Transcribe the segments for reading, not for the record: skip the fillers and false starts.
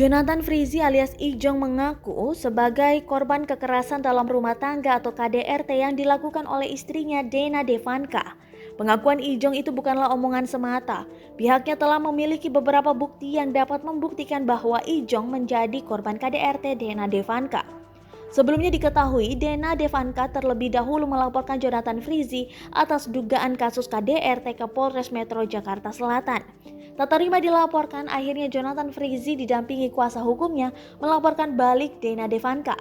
Jonathan Frizzy alias Ijong mengaku sebagai korban kekerasan dalam rumah tangga atau KDRT yang dilakukan oleh istrinya Dena Devanka. Pengakuan Ijong itu bukanlah omongan semata. Pihaknya telah memiliki beberapa bukti yang dapat membuktikan bahwa Ijong menjadi korban KDRT Dena Devanka. Sebelumnya diketahui, Dena Devanka terlebih dahulu melaporkan Jonathan Frizzy atas dugaan kasus KDRT ke Polres Metro Jakarta Selatan. Tak terima dilaporkan, akhirnya Jonathan Frizzy didampingi kuasa hukumnya melaporkan balik Dena Devanka.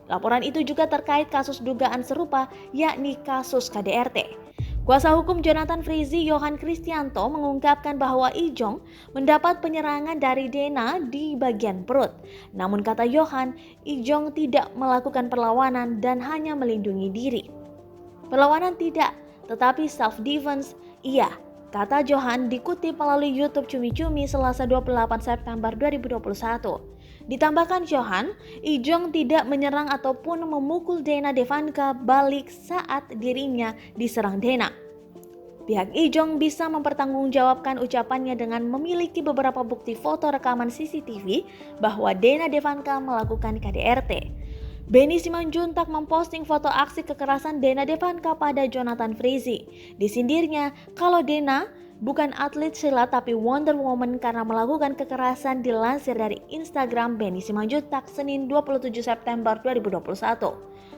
Laporan itu juga terkait kasus dugaan serupa, yakni kasus KDRT. Kuasa hukum Jonathan Frizzy, Yohan Kristianto, mengungkapkan bahwa Ijong mendapat penyerangan dari Dena di bagian perut. Namun kata Yohan, Ijong tidak melakukan perlawanan dan hanya melindungi diri. Perlawanan tidak, tetapi self-defense iya, kata Johan dikutip melalui YouTube Cumi-Cumi Selasa 28 September 2021. Ditambahkan Johan, Ijong tidak menyerang ataupun memukul Dena Devanka balik saat dirinya diserang Dena. Pihak Ijong bisa mempertanggungjawabkan ucapannya dengan memiliki beberapa bukti foto rekaman CCTV bahwa Dena Devanka melakukan KDRT. Benny Simanjuntak memposting foto aksi kekerasan Dena Devanka pada Jonathan Frizzy. Disindirnya kalau Dena bukan atlet silat tapi Wonder Woman karena melakukan kekerasan, dilansir dari Instagram Benny Simanjuntak Senin 27 September 2021.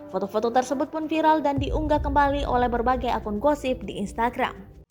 Foto-foto tersebut pun viral dan diunggah kembali oleh berbagai akun gosip di Instagram.